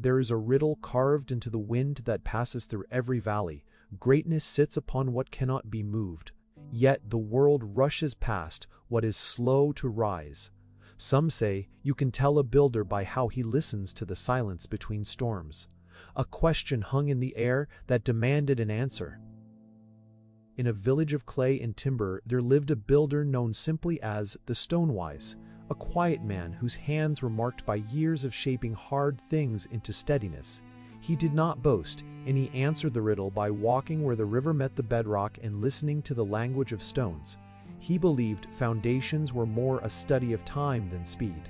there is a riddle carved into the wind that passes through every valley. Greatness sits upon what cannot be moved. Yet the world rushes past what is slow to rise. Some say you can tell a builder by how he listens to the silence between storms. A question hung in the air that demanded an answer. In a village of clay and timber, there lived a builder known simply as the Stonewise, a quiet man whose hands were marked by years of shaping hard things into steadiness. He did not boast, and he answered the riddle by walking where the river met the bedrock and listening to the language of stones. He believed foundations were more a study of time than speed.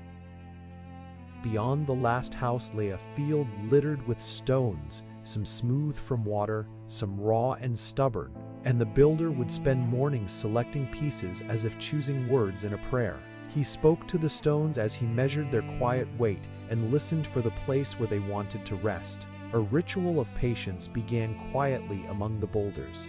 Beyond the last house lay a field littered with stones, some smooth from water, some raw and stubborn, and the builder would spend mornings selecting pieces as if choosing words in a prayer. He spoke to the stones as he measured their quiet weight and listened for the place where they wanted to rest. A ritual of patience began quietly among the boulders.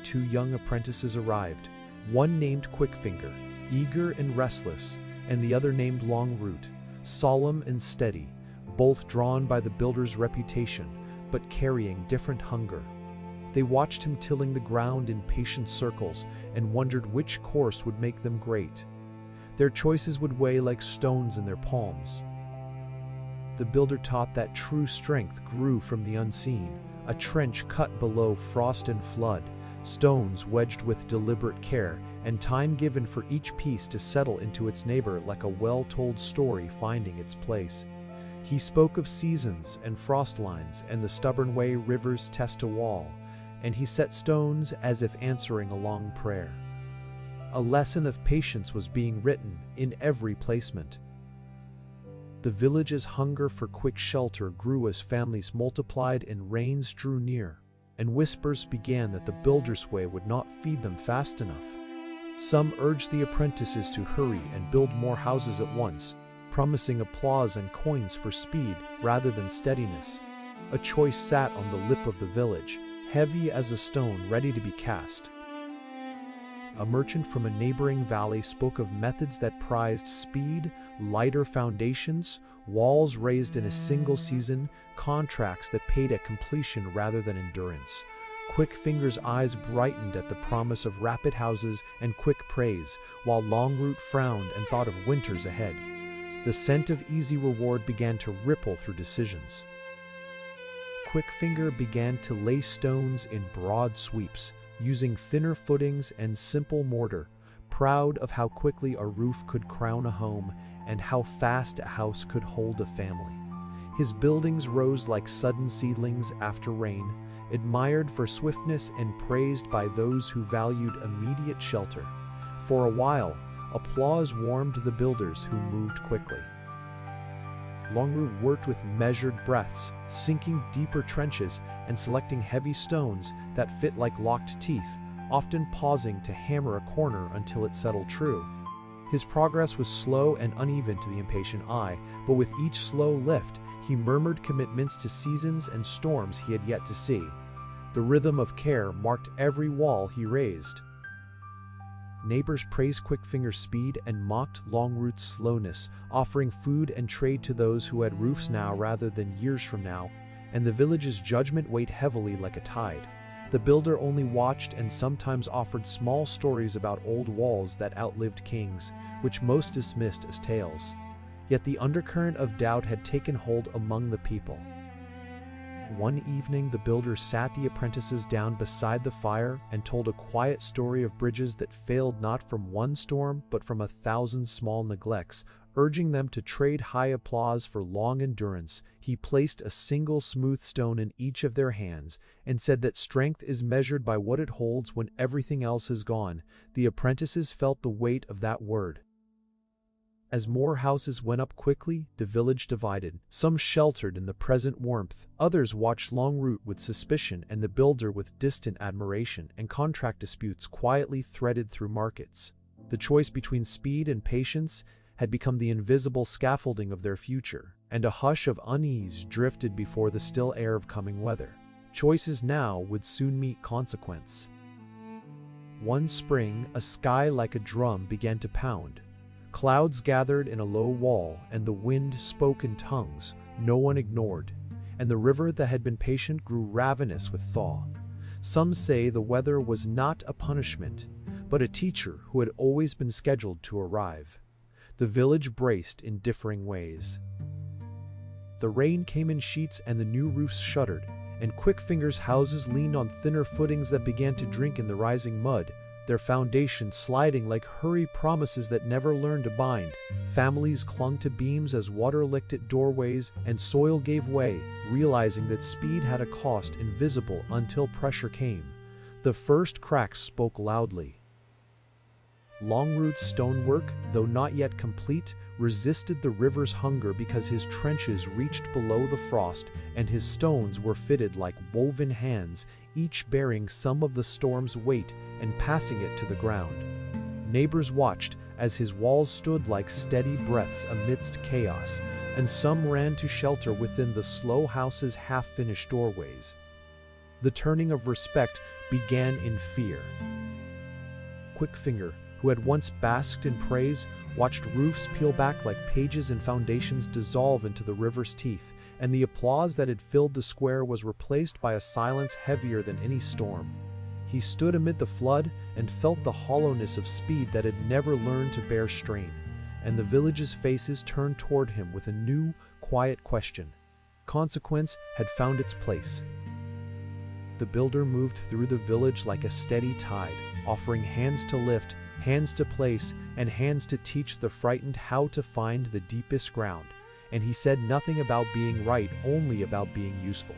2 young apprentices arrived, one named Quickfinger, eager and restless, and the other named Longroot, solemn and steady, both drawn by the builder's reputation, but carrying different hunger. They watched him tilling the ground in patient circles and wondered which course would make them great. Their choices would weigh like stones in their palms. The builder taught that true strength grew from the unseen, a trench cut below frost and flood, stones wedged with deliberate care, and time given for each piece to settle into its neighbor like a well-told story finding its place. He spoke of seasons and frost lines and the stubborn way rivers test a wall, and he set stones as if answering a long prayer. A lesson of patience was being written in every placement. The village's hunger for quick shelter grew as families multiplied and rains drew near, and whispers began that the builder's way would not feed them fast enough. Some urged the apprentices to hurry and build more houses at once, promising applause and coins for speed rather than steadiness. A choice sat on the lip of the village, heavy as a stone ready to be cast. A merchant from a neighboring valley spoke of methods that prized speed, lighter foundations, walls raised in a single season, contracts that paid at completion rather than endurance. Quickfinger's eyes brightened at the promise of rapid houses and quick praise, while Longroot frowned and thought of winters ahead. The scent of easy reward began to ripple through decisions. Quickfinger began to lay stones in broad sweeps, using thinner footings and simple mortar, proud of how quickly a roof could crown a home and how fast a house could hold a family. His buildings rose like sudden seedlings after rain, admired for swiftness and praised by those who valued immediate shelter. For a while, applause warmed the builders who moved quickly. Longroot worked with measured breaths, sinking deeper trenches and selecting heavy stones that fit like locked teeth, often pausing to hammer a corner until it settled true. His progress was slow and uneven to the impatient eye, but with each slow lift, he murmured commitments to seasons and storms he had yet to see. The rhythm of care marked every wall he raised. Neighbors praised Quickfinger's speed and mocked Longroot's slowness, offering food and trade to those who had roofs now rather than years from now, and the village's judgment weighed heavily like a tide. The builder only watched and sometimes offered small stories about old walls that outlived kings, which most dismissed as tales. Yet the undercurrent of doubt had taken hold among the people. One evening, the builder sat the apprentices down beside the fire and told a quiet story of bridges that failed not from one storm but from 1,000 small neglects, urging them to trade high applause for long endurance. He placed a single smooth stone in each of their hands and said that strength is measured by what it holds when everything else is gone. The apprentices felt the weight of that word. As more houses went up quickly, the village divided. Some sheltered in the present warmth, others watched Longroot with suspicion and the builder with distant admiration, and contract disputes quietly threaded through markets. The choice between speed and patience had become the invisible scaffolding of their future, and a hush of unease drifted before the still air of coming weather. Choices now would soon meet consequence. One spring, a sky like a drum began to pound. Clouds gathered in a low wall, and the wind spoke in tongues, no one ignored, and the river that had been patient grew ravenous with thaw. Some say the weather was not a punishment, but a teacher who had always been scheduled to arrive. The village braced in differing ways. The rain came in sheets and the new roofs shuddered, and Quickfinger's houses leaned on thinner footings that began to drink in the rising mud, their foundations sliding like hurried promises that never learned to bind. Families clung to beams as water licked at doorways, and soil gave way, realizing that speed had a cost invisible until pressure came. The first cracks spoke loudly. Longroot's stonework, though not yet complete, resisted the river's hunger because his trenches reached below the frost, and his stones were fitted like woven hands, each bearing some of the storm's weight and passing it to the ground. Neighbors watched as his walls stood like steady breaths amidst chaos, and some ran to shelter within the slow house's half-finished doorways. The turning of respect began in fear. Quickfinger, who had once basked in praise, watched roofs peel back like pages and foundations dissolve into the river's teeth, and the applause that had filled the square was replaced by a silence heavier than any storm. He stood amid the flood and felt the hollowness of speed that had never learned to bear strain, and the village's faces turned toward him with a new, quiet question. Consequence had found its place. The builder moved through the village like a steady tide, offering hands to lift, hands to place, and hands to teach the frightened how to find the deepest ground. And he said nothing about being right, only about being useful.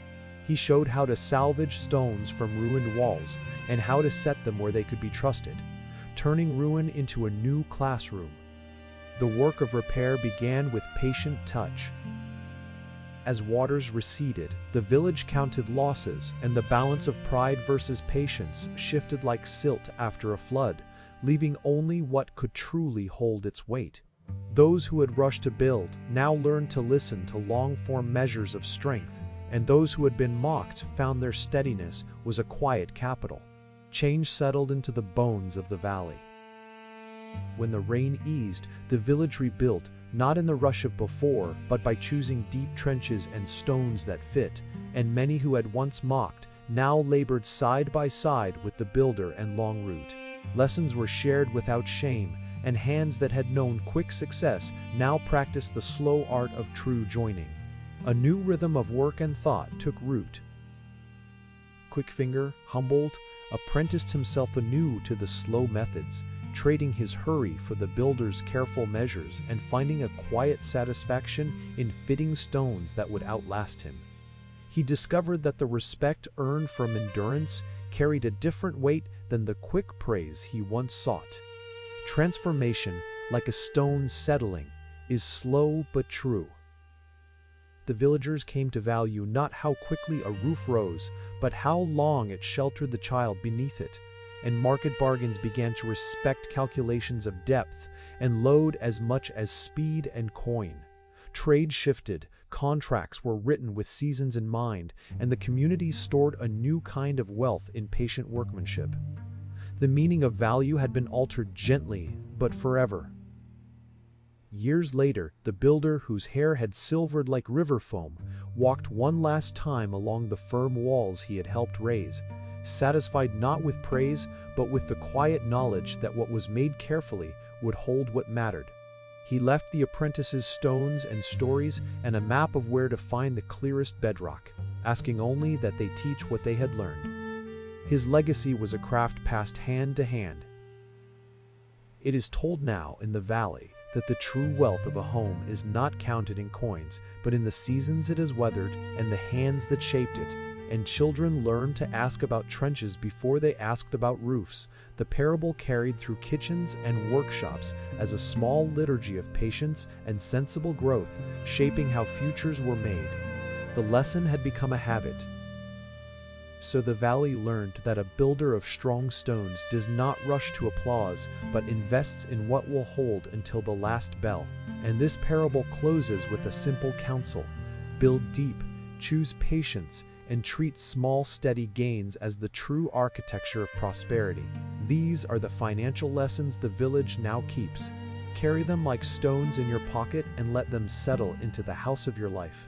He showed how to salvage stones from ruined walls, and how to set them where they could be trusted, turning ruin into a new classroom. The work of repair began with patient touch. As waters receded, the village counted losses, and the balance of pride versus patience shifted like silt after a flood, leaving only what could truly hold its weight. Those who had rushed to build now learned to listen to long-form measures of strength, and those who had been mocked found their steadiness was a quiet capital. Change settled into the bones of the valley. When the rain eased, the village rebuilt, not in the rush of before, but by choosing deep trenches and stones that fit, and many who had once mocked now labored side by side with the builder and Longroot. Lessons were shared without shame, and hands that had known quick success now practiced the slow art of true joining. A new rhythm of work and thought took root. Quickfinger, humbled, apprenticed himself anew to the slow methods, trading his hurry for the builder's careful measures and finding a quiet satisfaction in fitting stones that would outlast him. He discovered that the respect earned from endurance carried a different weight than the quick praise he once sought. Transformation, like a stone settling, is slow but true. The villagers came to value not how quickly a roof rose, but how long it sheltered the child beneath it, and market bargains began to respect calculations of depth and load as much as speed and coin. Trade shifted, contracts were written with seasons in mind, and the community stored a new kind of wealth in patient workmanship. The meaning of value had been altered gently, but forever. Years later, the builder, whose hair had silvered like river foam, walked one last time along the firm walls he had helped raise, satisfied not with praise, but with the quiet knowledge that what was made carefully would hold what mattered. He left the apprentices stones and stories and a map of where to find the clearest bedrock, asking only that they teach what they had learned. His legacy was a craft passed hand to hand. It is told now in the valley that the true wealth of a home is not counted in coins, but in the seasons it has weathered and the hands that shaped it. And children learned to ask about trenches before they asked about roofs. The parable carried through kitchens and workshops as a small liturgy of patience and sensible growth, shaping how futures were made. The lesson had become a habit. So the valley learned that a builder of strong stones does not rush to applause, but invests in what will hold until the last bell. And this parable closes with a simple counsel: build deep, choose patience, and treat small steady gains as the true architecture of prosperity. These are the financial lessons the village now keeps. Carry them like stones in your pocket and let them settle into the house of your life.